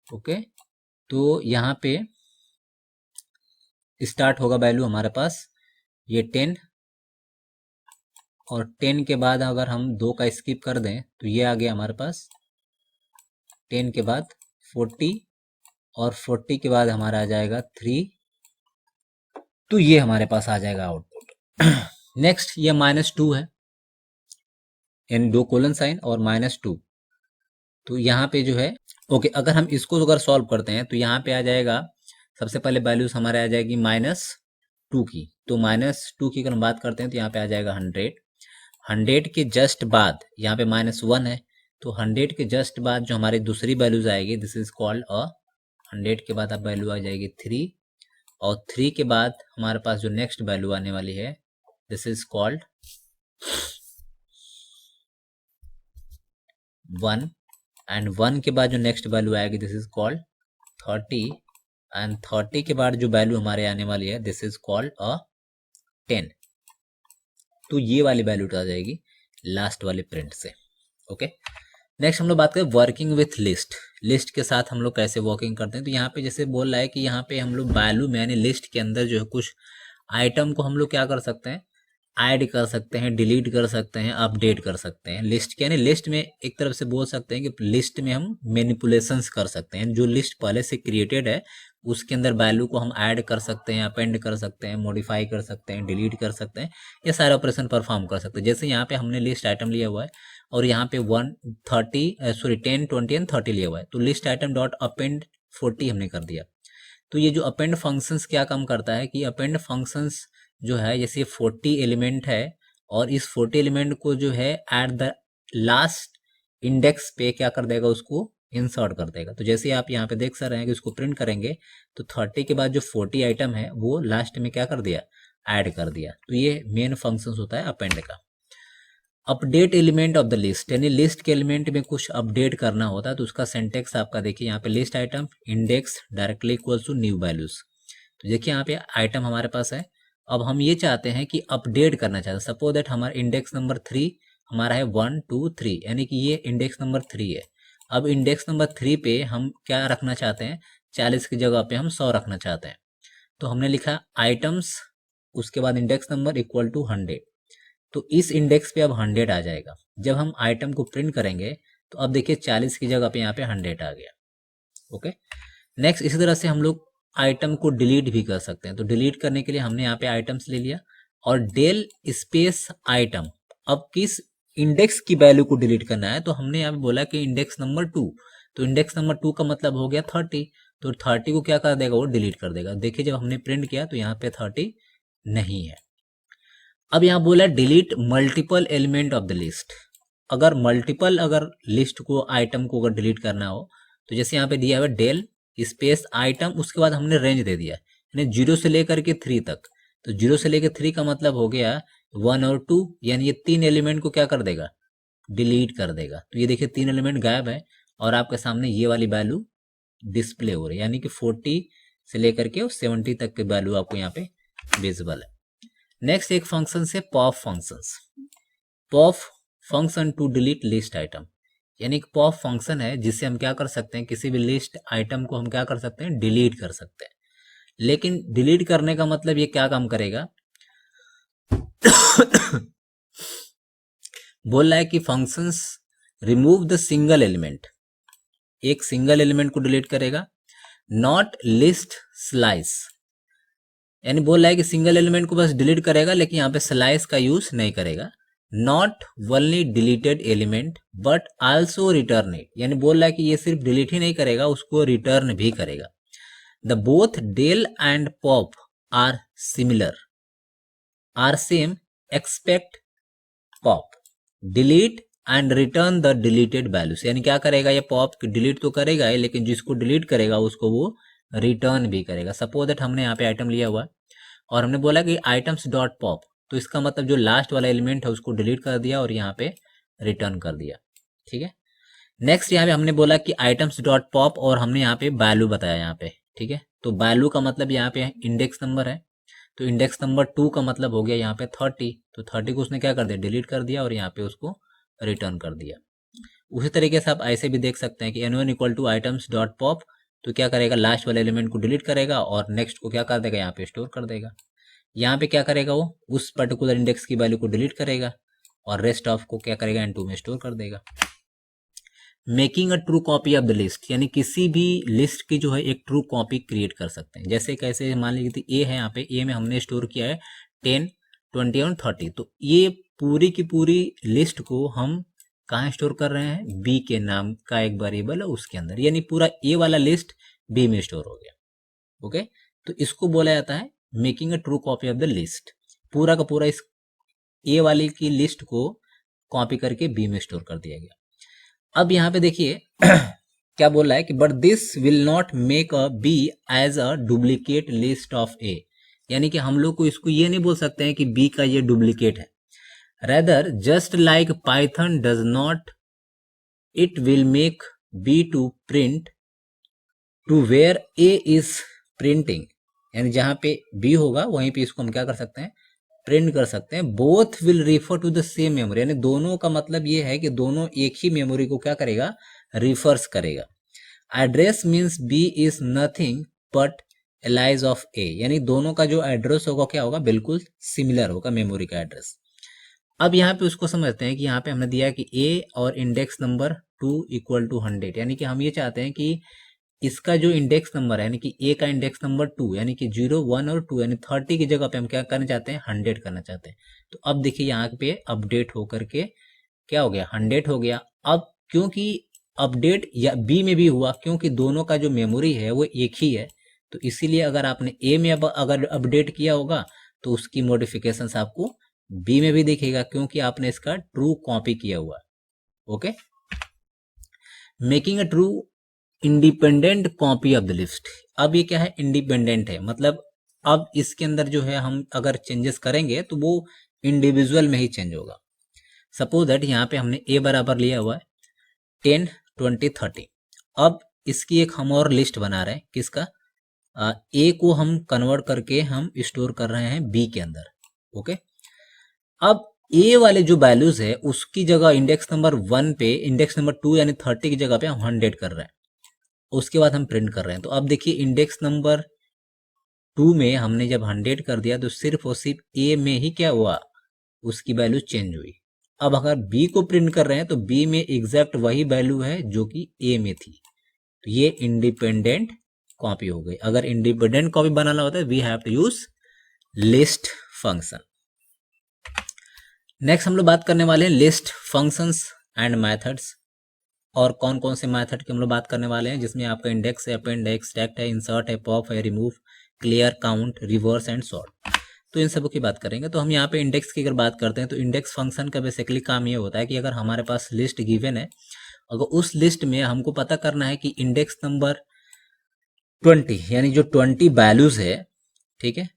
S1: ओके, तो यहाँ पे स्टार्ट होगा वैल्यू हमारे पास ये 10, और 10 के बाद अगर हम 2 का स्किप कर दें तो ये आ गया हमारे पास 10 के बाद 40, और 40 के बाद हमारा आ जाएगा 3, तो ये हमारे पास आ जाएगा आउटपुट। नेक्स्ट ये -2 है, यानी 2 कोलन साइन और -2, तो यहाँ पे जो है ओके, अगर हम इसको अगर सॉल्व करते हैं तो यहाँ पे आ जाएगा, सबसे पहले वैल्यूज हमारे आ जाएगी -2 की, तो -2 की अगर हम बात करते हैं तो यहाँ पे आ जाएगा 100, 100 के जस्ट बाद यहाँ पे -1 है, तो 100 के जस्ट बाद जो हमारी दूसरी वैल्यूज आएगी, दिस इज कॉल्ड 100 के बाद अब वैल्यू आ जाएगी 3, और 3 के बाद हमारे पास जो नेक्स्ट वैल्यू आने वाली है, दिस इज कॉल्ड 1, एंड 1 के बाद जो नेक्स्ट वैल्यू आएगी, दिस इज कॉल्ड 30, एंड 30 के बाद जो वैल्यू हमारे आने वाली है, दिस इज कॉल्ड 10, तो ये वाली वैल्यू आ जाएगी लास्ट वाले प्रिंट से। ओके, नेक्स्ट हम लोग बात करें वर्किंग विथ लिस्ट। लिस्ट के साथ हम लोग कैसे वर्किंग करते हैं, तो यहाँ पे जैसे बोल रहा है कि यहाँ पे हम लोग वैल्यू में यानी लिस्ट के अंदर जो है कुछ आइटम को हम लोग क्या कर सकते हैं, ऐड कर सकते हैं, डिलीट कर सकते हैं, अपडेट कर सकते हैं। लिस्ट के यानी लिस्ट में एक तरफ से बोल सकते हैं कि लिस्ट में हम मैनिपुलेशंस कर सकते हैं, जो लिस्ट पहले से क्रिएटेड है उसके अंदर वैल्यू को हम ऐड कर सकते हैं, अपेंड कर सकते हैं, मॉडिफाई कर सकते हैं, डिलीट कर सकते हैं, ये सारे ऑपरेशन परफॉर्म कर सकते हैं। जैसे यहाँ पे हमने लिस्ट आइटम लिया हुआ है और यहाँ पे 10, 20 एंड 30 लिया हुआ है, तो लिस्ट आइटम डॉट अपेंड 40 हमने कर दिया। तो ये जो अपेंड फंक्शंस क्या काम करता है कि अपेंड फंक्शंस जो है, जैसे 40 एलिमेंट है और इस 40 एलिमेंट को जो है एट द लास्ट इंडेक्स पे क्या कर देगा, उसको इंसर्ट कर देगा। तो जैसे आप यहाँ पे देख सकते हैं कि उसको प्रिंट करेंगे तो 30 के बाद जो 40 आइटम है वो लास्ट में क्या कर दिया, ऐड कर दिया। तो ये मेन फंक्शंस होता है अपेंड का। Update element of the list, यानी लिस्ट के एलिमेंट में कुछ अपडेट करना होता है, तो उसका सिंटेक्स आपका देखिए यहाँ पे list item index directly equals to new values. तो देखिए यहाँ पे आइटम हमारे पास है, अब हम ये चाहते हैं कि अपडेट करना चाहते हैं। सपोज दैट हमारा इंडेक्स नंबर 3 हमारा है 1 2 3, यानी कि ये इंडेक्स नंबर 3 है। अब इंडेक्स नंबर 3 पे हम क्या रखना चाहते हैं, 40 की जगह पे हम 100 रखना चाहते हैं। तो हमने लिखा आइटम्स, उसके बाद इंडेक्स नंबर इक्वल टू 100, तो इस इंडेक्स पे अब 100 आ जाएगा। जब हम आइटम को प्रिंट करेंगे तो अब देखिए 40 की जगह पे यहाँ पे 100 आ गया। ओके, नेक्स्ट इसी तरह से हम लोग आइटम को डिलीट भी कर सकते हैं। तो डिलीट करने के लिए हमने यहाँ पे आइटम्स ले लिया और डेल स्पेस आइटम, अब किस इंडेक्स की वैल्यू को डिलीट करना है, तो हमने यहाँ पे बोला कि इंडेक्स नंबर 2, तो इंडेक्स नंबर 2 का मतलब हो गया 30, तो 30 को क्या कर देगा, वो डिलीट कर देगा। देखिए जब हमने प्रिंट किया तो यहाँ पे 30 नहीं है। अब यहाँ बोला delete multiple element of the list. अगर मल्टीपल अगर लिस्ट को आइटम को अगर डिलीट करना हो तो जैसे यहाँ पे दिया हुआ डेल स्पेस आइटम, उसके बाद हमने रेंज दे दिया यानी 0 से लेकर के 3 तक। तो 0 से लेकर 3 का मतलब हो गया 1 और 2, यानी ये 3 एलिमेंट को क्या कर देगा, डिलीट कर देगा। तो ये देखिए 3 एलिमेंट गायब है और आपके सामने ये वाली वैल्यू डिस्प्ले हो रही है, यानी कि 40 से लेकर के 70 तक की वैल्यू आपको यहाँ पे विजिबल है। नेक्स्ट एक फंक्शन से pop functions. Pop function to delete list item, यानी कि पॉप फंक्शन है जिससे हम क्या कर सकते हैं, किसी भी लिस्ट आइटम को हम क्या कर सकते हैं, डिलीट कर सकते हैं। लेकिन डिलीट करने का मतलब ये क्या काम करेगा बोल रहा है कि functions remove the single element, एक सिंगल एलिमेंट को डिलीट करेगा, नॉट लिस्ट स्लाइस, यानी बोल रहा है कि सिंगल एलिमेंट को बस डिलीट करेगा लेकिन यहाँ पे स्लाइस का यूज नहीं करेगा। Not only deleted element but also return it, यानी बोल रहा है कि ये सिर्फ डिलीट ही नहीं करेगा, उसको रिटर्न भी करेगा। The both del and pop are similar, are same expect pop delete and return the deleted values, यानी क्या करेगा ये पॉप डिलीट तो करेगा ही, लेकिन जिसको डिलीट करेगा उसको वो रिटर्न भी करेगा। सपोज दैट हमने यहाँ पे आइटम लिया हुआ है और हमने बोला कि आइटम्स डॉट पॉप, तो इसका मतलब जो लास्ट वाला एलिमेंट है उसको डिलीट कर दिया और यहाँ पे रिटर्न कर दिया। ठीक है। नेक्स्ट यहाँ पे हमने बोला कि आइटम्स डॉट पॉप और हमने यहाँ पे वैल्यू बताया यहाँ पे, ठीक है। तो वैल्यू का मतलब यहाँ पे इंडेक्स नंबर है, तो इंडेक्स नंबर 2 का मतलब हो गया यहाँ पे 30, तो 30 को उसने क्या कर दिया, डिलीट कर दिया और यहाँ पे उसको रिटर्न कर दिया। उसी तरीके से आप ऐसे भी देख सकते हैं कि n1 equal to items dot pop, तो क्या करेगा, लास्ट वाले एलिमेंट को डिलीट करेगा और नेक्स्ट को क्या कर देगा, यहाँ पे स्टोर कर देगा। यहाँ पे क्या करेगा, वो उस पर्टिकुलर इंडेक्स की वैल्यू को डिलीट करेगा और रेस्ट ऑफ को क्या करेगा, n2 में स्टोर कर देगा। Making a true copy of the list, यानी किसी भी लिस्ट की जो है एक ट्रू कॉपी क्रिएट कर सकते हैं। जैसे कैसे, मान लीजिए ए है, यहाँ पे ए में हमने स्टोर किया है 10, 20 और 30, तो ये पूरी की पूरी लिस्ट को हम कहाँ स्टोर कर रहे हैं, बी के नाम का एक वेरिएबल है उसके अंदर, यानी पूरा ए वाला लिस्ट बी में स्टोर हो गया। ओके, तो इसको बोला जाता है making a true copy of the list. पूरा का पूरा इस ए वाली की लिस्ट को कॉपी करके बी में स्टोर कर दिया गया। अब यहाँ पे देखिए क्या बोल रहा है कि but this will not make a b as a duplicate list of a, यानी कि हम लोग को इसको ये नहीं बोल सकते हैं कि बी का ये डुप्लीकेट है। Rather just like Python does not, it will make be to print to where A is printing, यानी जहां पे बी होगा वहीं पे इसको हम क्या कर सकते हैं, प्रिंट कर सकते हैं। Both will refer to the same memory, यानी दोनों का मतलब ये है कि दोनों एक ही मेमोरी को क्या करेगा, रिफर्स करेगा। Address means b is nothing but alias of a, यानी दोनों का जो एड्रेस होगा क्या होगा, बिल्कुल सिमिलर होगा मेमोरी का एड्रेस। अब यहाँ पे उसको समझते हैं कि यहाँ पे हमने दिया कि ए और इंडेक्स नंबर 2 इक्वल टू 100, यानी कि हम ये चाहते हैं कि इसका जो इंडेक्स नंबर है, यानी कि ए का इंडेक्स नंबर 2, यानी कि 0, 1 और 2, यानी 30 की जगह पे हम क्या करना चाहते हैं, 100 करना चाहते हैं। तो अब देखिए यहाँ पे अपडेट होकर के क्या हो गया, 100 हो गया। अब क्योंकि अपडेट या बी में भी हुआ, क्योंकि दोनों का जो मेमोरी है वो एक ही है, तो इसीलिए अगर आपने ए में अगर अपडेट किया होगा तो उसकी मॉडिफिकेशन आपको बी में भी दिखेगा, क्योंकि आपने इसका ट्रू कॉपी किया हुआ। Okay, making a true independent copy of the list. अब ये क्या है, इंडिपेंडेंट है, मतलब अब इसके अंदर जो है हम अगर चेंजेस करेंगे तो वो इंडिविजुअल में ही चेंज होगा। सपोज दैट यहाँ पे हमने ए बराबर लिया हुआ है 10, 20, 30। अब इसकी एक हम और लिस्ट बना रहे हैं, किसका, ए को हम कन्वर्ट करके हम स्टोर कर रहे हैं बी के अंदर। ओके, अब ए वाले जो वैल्यूज है उसकी जगह इंडेक्स नंबर 1 पे इंडेक्स नंबर 2 यानी 30 की जगह पे हम 100 कर रहे हैं, उसके बाद हम प्रिंट कर रहे हैं। तो अब देखिए इंडेक्स नंबर 2 में हमने जब 100 कर दिया तो सिर्फ और सिर्फ ए में ही क्या हुआ, उसकी वैल्यू चेंज हुई। अब अगर बी को प्रिंट कर रहे हैं तो बी में एग्जैक्ट वही वैल्यू है जो कि ए में थी, तो ये इंडिपेंडेंट कॉपी हो गई। अगर इंडिपेंडेंट कॉपी बनाना होता है we have to use list function. Next हम लोग बात करने वाले हैं लिस्ट फंक्शंस एंड मेथड्स, और कौन कौन से मेथड की हम लोग बात करने वाले हैं, जिसमें आपका इंडेक्स है, अपेंड है, एक्सट्रैक्ट है, इंसर्ट है, पॉप है, remove, clear, count, reverse and sort. तो इन सब की बात करेंगे। तो हम यहाँ पे इंडेक्स की अगर बात करते हैं तो इंडेक्स फंक्शन का बेसिकली काम ये होता है कि अगर हमारे पास लिस्ट गिवन है, अगर उस लिस्ट में हमको पता करना है कि इंडेक्स नंबर 20 यानी जो 20 वैल्यूज है, ठीक है,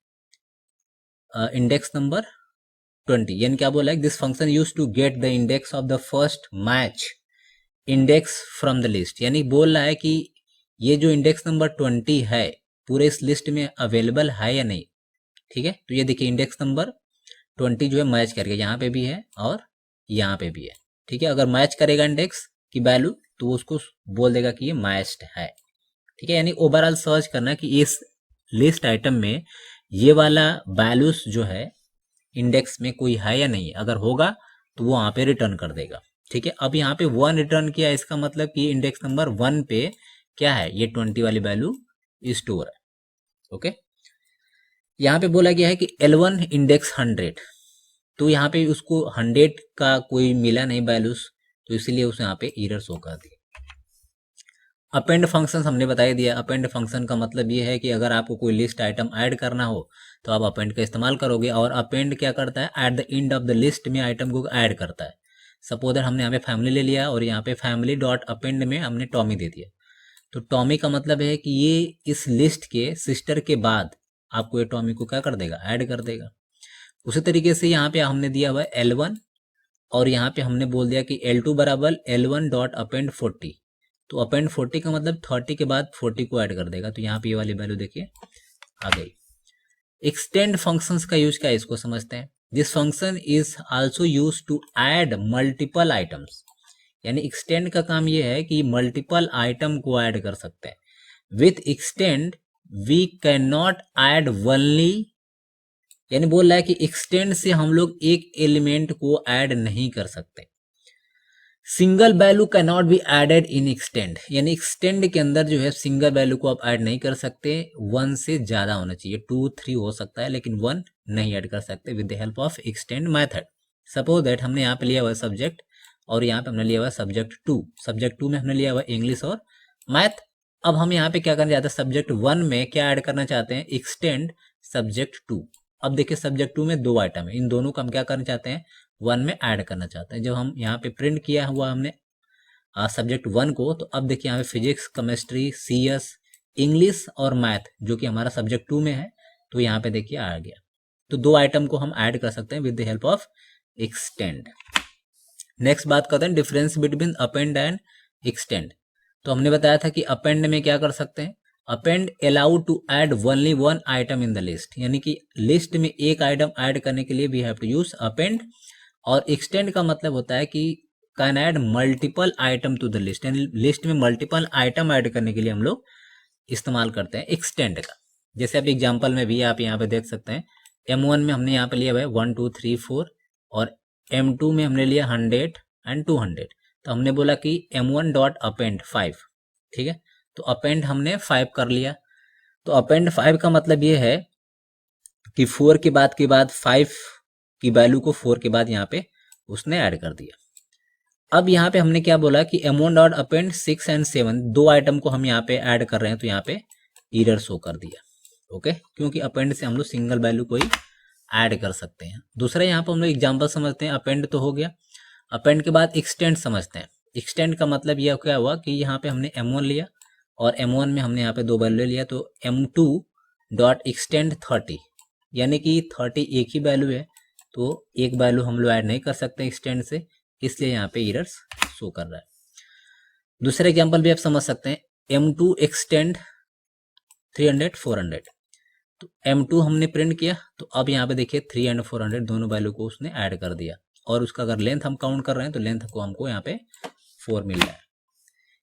S1: इंडेक्स नंबर 20 यानी क्या बोला है, this function use to get the index of the first match index from the list, यानी बोल रहा है कि ये जो इंडेक्स नंबर 20 है पूरे इस लिस्ट में अवेलेबल है या नहीं। ठीक है, तो ये देखिए इंडेक्स नंबर 20 जो है मैच करके यहाँ पे भी है और यहाँ पे भी है। ठीक है, अगर मैच करेगा इंडेक्स की वैल्यू तो वो उसको बोल देगा कि ये मैच्ड है। ठीक है, यानी ओवरऑल सर्च करना कि इस लिस्ट आइटम में ये वाला वैल्यूज जो है इंडेक्स में कोई है या नहीं, अगर होगा तो वो वहाँ पे रिटर्न कर देगा। ठीक है, अब यहाँ पे 1 रिटर्न किया, इसका मतलब कि इंडेक्स नंबर 1 पे क्या है, ये 20 वाली वैल्यू स्टोर है। ओके, यहाँ पे बोला गया है कि L1 इंडेक्स 100, तो यहाँ पे उसको 100 का कोई मिला नहीं वैल्यूज, तो इसीलिए उसे यहाँ पे एरर शो कर दी। अपेंड फंक्शन हमने बता दिया। अपेंड फंक्शन का मतलब ये है कि अगर आपको कोई लिस्ट आइटम ऐड करना हो तो आप अपेंड का इस्तेमाल करोगे, और अपेंड क्या करता है, at the end of the list में आइटम को ऐड करता है। सपोज हमने यहाँ पे फैमिली ले लिया और यहाँ पे फैमिली डॉट अपेंड में हमने टॉमी दे दिया, तो टॉमी का मतलब है कि ये इस लिस्ट के सिस्टर के बाद आपको ये टॉमी को क्या कर देगा, ऐड कर देगा। उसी तरीके से यहाँ पे हमने दिया हुआ है L1 और यहाँ पे हमने बोल दिया कि L2 बराबर L1 डॉट अपेंड 40, तो अपेंड 40 का मतलब 30 के बाद 40 को ऐड कर देगा, तो यहाँ पे ये वाली वैल्यू देखिए आ गई। एक्सटेंड फंक्शंस का यूज क्या है इसको समझते हैं। This function is also use to add multiple items, यानी एक्सटेंड का काम ये है कि मल्टीपल आइटम को ऐड कर सकते हैं। With extend we can not add only, यानी बोल रहा है कि एक्सटेंड से हम लोग एक एलिमेंट को ऐड नहीं कर सकते। Single value can not be added in extend, यानी एक्सटेंड के अंदर जो है सिंगल वैल्यू को आप ऐड नहीं कर सकते, 1 से ज्यादा होना चाहिए, 2 3 हो सकता है लेकिन 1 नहीं ऐड कर सकते with the help of extend method. Suppose that हमने यहाँ पे लिया हुआ सब्जेक्ट और यहाँ पे हमने लिया हुआ सब्जेक्ट 2, सब्जेक्ट 2 में हमने लिया हुआ इंग्लिश और मैथ। अब हम यहाँ पे क्या करना चाहते हैं, सब्जेक्ट 1 में क्या ऐड करना चाहते हैं, एक्सटेंड सब्जेक्ट 2। अब देखिए सब्जेक्ट 2 में 2 आइटम है, इन दोनों को हम क्या करना चाहते हैं, 1 में ऐड करना चाहते हैं। जब हम यहाँ पे प्रिंट किया हुआ हमने सब्जेक्ट 1 को, तो अब देखिए यहाँ पे फिजिक्स, केमिस्ट्री, CS, इंग्लिश और मैथ जो कि हमारा सब्जेक्ट 2 में है, तो यहाँ पे देखिए आ गया। तो 2 आइटम को हम ऐड कर सकते हैं with the help of extend. Next बात करते हैं difference between append and extend. तो हमने बताया था कि अपेंड में क्या कर सकते हैं, append allow to add only 1 item in the list, यानी कि लिस्ट में एक आइटम ऐड करने के लिए we have to use append. और एक्सटेंड का मतलब होता है कि can add multiple item to the list, यानी लिस्ट में मल्टीपल आइटम ऐड करने के लिए हम लोग इस्तेमाल करते हैं एक्सटेंड का। जैसे आप एग्जाम्पल में भी आप यहाँ पे देख सकते हैं, M1 में हमने यहाँ पे लिया हुआ है 1 2 3 4 और M2 में हमने लिया 100 एंड 200। तो हमने बोला कि M1 डॉट अपेंड 5, ठीक है, तो अपेंड हमने 5 कर लिया। तो अपेंड 5 का मतलब ये है कि 4 के बाद 5 की वैल्यू को 4 के बाद यहाँ पे उसने ऐड कर दिया। अब यहाँ पे हमने क्या बोला कि M1 dot append 6 and 7, 2 item को हम यहाँ पे ऐड कर रहे हैं, तो यहाँ पे एरर शो कर दिया। ओके, क्योंकि अपेंड से हम लोग सिंगल वैल्यू को ही ऐड कर सकते हैं। दूसरा यहाँ पर हम लोग एग्जाम्पल समझते हैं, अपेंड तो हो गया, अपेंड के बाद एक्सटेंड समझते हैं। एक्सटेंड का मतलब यह क्या हुआ कि यहाँ पे हमने M1 लिया और M1 में हमने यहाँ पे 2 वैल्यू लिया, तो M2 डॉट एक्सटेंड 30, यानी कि 30 एक ही वैल्यू है, तो एक वैल्यू हम लोग ऐड नहीं कर सकते एक्सटेंड से, इसलिए यहाँ पे एरर्स शो कर रहा है। दूसरा एग्जाम्पल भी आप समझ सकते हैं, M2 एक्सटेंड 300 400, तो M2 हमने प्रिंट किया, तो अब यहाँ पे देखिए 3 एंड 400 दोनों वैल्यू को उसने ऐड कर दिया, और उसका अगर लेंथ हम काउंट कर रहे हैं तो लेंथ को हमको यहाँ पे 4 मिल रहा है।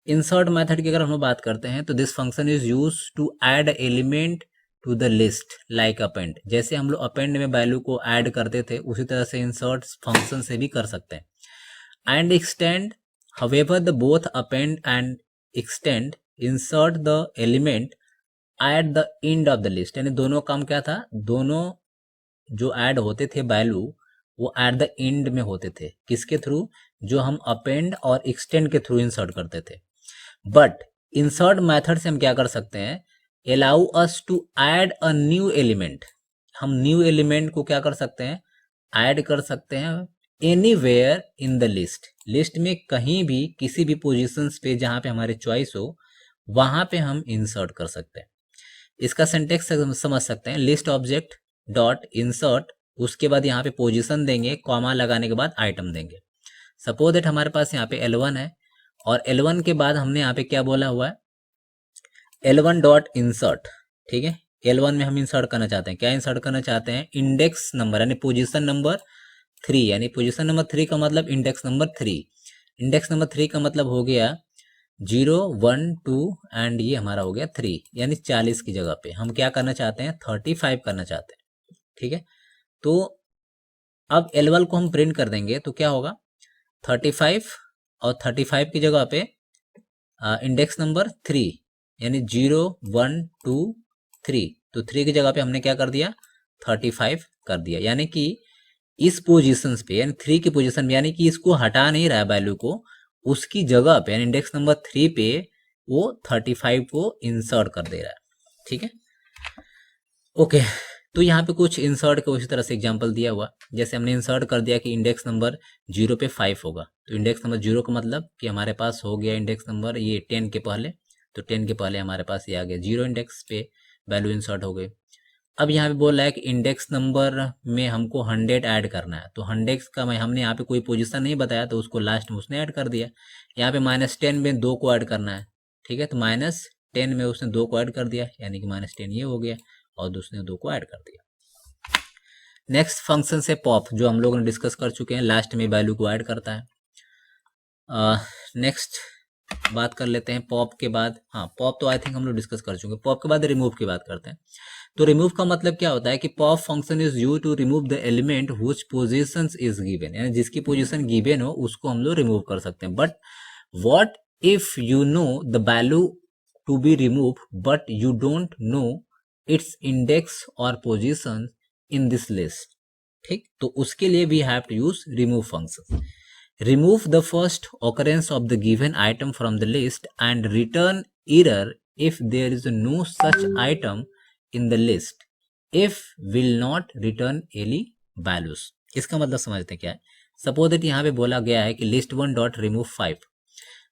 S1: इंसर्ट मेथड की अगर हम बात करते हैं, तो this function is use to add element to the list like append. जैसे हम लोग अपेंड में वैल्यू को ऐड करते थे, उसी तरह से इंसर्ट फंक्शन से भी कर सकते हैं। And extend, however the both append and extend insert the element at the end of the list, यानी दोनों काम क्या था, दोनों जो ऐड होते थे वैल्यू वो एट द एंड में होते थे, किसके थ्रू, जो हम अपेंड और एक्सटेंड के थ्रू इंसर्ट करते थे। बट इंसर्ट मेथड से हम क्या कर सकते हैं, allow us to add a new element, हम न्यू एलिमेंट को क्या कर सकते हैं, ऐड कर सकते हैं anywhere in the list, list में कहीं भी किसी भी पोजीशंस पे जहां पे हमारे चॉइस हो वहां पे हम इंसर्ट कर सकते हैं। इसका सिंटेक्स समझ सकते हैं, लिस्ट ऑब्जेक्ट डॉट इंसर्ट, उसके बाद यहाँ पे पोजीशन देंगे, कॉमा लगाने के बाद आइटम देंगे। सपोज दैट हमारे पास यहाँ पे L1 है और L1 के बाद हमने यहाँ पे क्या बोला हुआ है, L1 डॉट इंसर्ट, ठीक है, L1 में हम इंसर्ट करना चाहते हैं, क्या इंसर्ट करना चाहते हैं, इंडेक्स नंबर, यानी पोजीशन नंबर 3, यानी पोजीशन नंबर 3 का मतलब इंडेक्स नंबर 3, इंडेक्स नंबर 3 का मतलब हो गया 0 1 2 एंड ये हमारा हो गया 3, यानी 40 की जगह पे हम क्या करना चाहते हैं, 35 करना चाहते हैं, ठीक है। तो अब L1 को हम प्रिंट कर देंगे, तो क्या होगा 35 और 35 की जगह पे इंडेक्स नंबर 3, यानी 0 1 2 3, तो 3 की जगह पे हमने क्या कर दिया, 35 कर दिया, यानी कि इस पोजीशन पे, यानी 3 की पोजीशन में, यानी कि इसको हटा नहीं रहा है वैल्यू को, उसकी जगह पे यानी इंडेक्स नंबर 3 पे वो 35 को इंसर्ट कर दे रहा है, ठीक है। ओके, तो यहाँ पे कुछ इंसर्ट का उसी तरह से एग्जांपल दिया हुआ, जैसे हमने इंसर्ट कर दिया कि इंडेक्स नंबर 0 पे 5 होगा, तो इंडेक्स नंबर 0 का मतलब कि हमारे पास हो गया इंडेक्स नंबर ये 10 के पहले, तो 10 के पहले हमारे पास ये आ गया 0, इंडेक्स पे वैल्यू इंसर्ट हो गई। अब यहाँ पे बोल रहा है कि इंडेक्स नंबर में हमको 100 ऐड करना है, तो 100 का मैं हमने यहाँ पे कोई पोजीशन नहीं बताया तो उसको लास्ट में उसने ऐड कर दिया। यहाँ पे -10 में 2 को ऐड करना है, ठीक है, तो -10 में उसने 2 को ऐड कर दिया, यानी कि -10 ये हो गया और दूसरे 2 को ऐड कर दिया। नेक्स्ट फंक्शन से पॉप, जो हम लोग ने डिस्कस कर चुके हैं, लास्ट में वैल्यू को ऐड करता है। नेक्स्ट बात कर लेते हैं पॉप के बाद, हाँ पॉप तो आई थिंक हम लोग डिस्कस कर चुके हैं। पॉप के बाद रिमूव की बात करते हैं। तो रिमूव का मतलब क्या होता है कि pop function is use to remove the element which position is given, यानी जिसकी पोजीशन गिवन हो उसको हम लोग रिमूव कर सकते हैं। But what if you know the value to be remove but you don't know its index और पोजीशन इन दिस लिस्ट, ठीक, तो उसके लिए we have to use remove function. Remove the first occurrence of the given item from the list and return error if there is no such item in the list. If will not return any values. इसका मतलब समझते हैं क्या है। Suppose that यहाँ पे बोला गया है कि list1 डॉट रिमूव 5,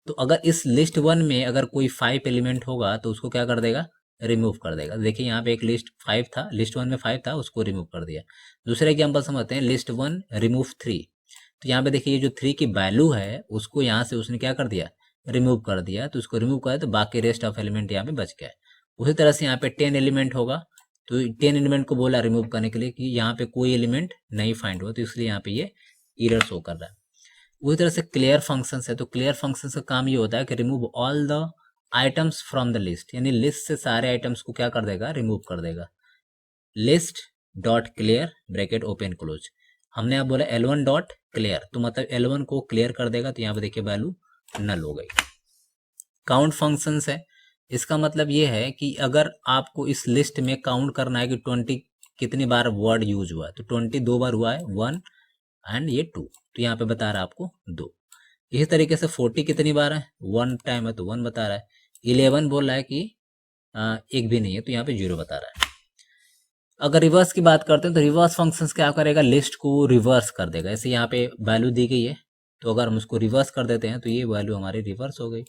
S1: तो अगर इस list1 में अगर कोई 5 एलिमेंट होगा तो उसको क्या कर देगा, रिमूव कर देगा। देखिए यहाँ पे एक list 5 था, list1 में 5 था, उसको रिमूव कर दिया। दूसरा एग्जाम्पल समझते हैं, list1 रिमूव 3, तो यहाँ पे देखिए ये जो 3 की वैल्यू है उसको यहाँ से उसने क्या कर दिया, रिमूव कर दिया, तो उसको रिमूव कर तो बाकी रेस्ट ऑफ एलिमेंट यहाँ पे बच गया। उसी तरह से यहाँ पे 10 एलिमेंट होगा, तो 10 एलिमेंट को बोला रिमूव करने के लिए कि यहाँ पे कोई एलिमेंट नहीं फाइंड हुआ, तो इसलिए यहाँ पे ये एरर शो कर रहा है। उसी तरह से क्लियर फंक्शन है, तो क्लियर फंक्शन का काम ये होता है कि remove all the items from the list, यानी लिस्ट से सारे आइटम्स को क्या कर देगा, रिमूव कर देगा। List dot clear bracket open close, हमने अब बोला L1 डॉट क्लियर, तो मतलब L1 को क्लियर कर देगा, तो यहाँ पे देखिए वैल्यू नल हो गई। काउंट फंक्शन है, इसका मतलब ये है कि अगर आपको इस लिस्ट में काउंट करना है कि 20 कितनी बार वर्ड यूज हुआ है, तो 20 2 बार हुआ है, 1 एंड ये 2, तो यहाँ पे बता रहा है आपको 2। इसी तरीके से 40 कितनी बार है, 1 टाइम है तो 1 बता रहा है। 11 बोल रहा है कि एक भी नहीं है, तो यहाँ पे 0 बता रहा है। अगर रिवर्स की बात करते हैं तो रिवर्स फंक्शन क्या करेगा, लिस्ट को रिवर्स कर देगा। ऐसे यहाँ पे वैल्यू दी गई है, तो अगर हम उसको रिवर्स कर देते हैं तो ये वैल्यू हमारी रिवर्स हो गई।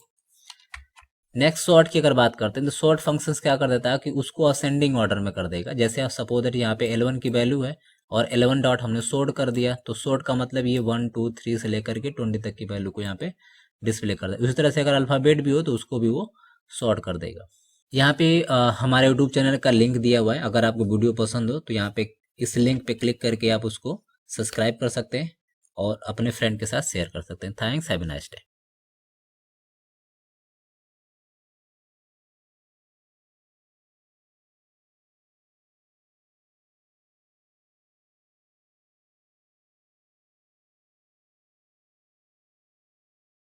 S1: नेक्स्ट सॉर्ट की अगर बात करते हैं तो सॉर्ट फंक्शंस क्या कर देता है कि उसको असेंडिंग ऑर्डर में कर देगा। जैसे आप सपोज दैट यहाँ पे L1 की वैल्यू है और L1 डॉट हमने सॉर्ट कर दिया, तो सॉर्ट का मतलब ये 1 2 3 से लेकर के 20 तक की वैल्यू को यहाँ पे डिस्प्ले कर देगा। उसी तरह से अगर अल्फाबेट भी हो तो उसको भी वो सॉर्ट कर देगा। यहाँ पे हमारे यूट्यूब चैनल का लिंक दिया हुआ है, अगर आपको वीडियो पसंद हो तो यहाँ पे इस लिंक पे क्लिक करके आप उसको सब्सक्राइब कर सकते हैं और अपने फ्रेंड के साथ शेयर कर सकते हैं। Thanks, have a nice day.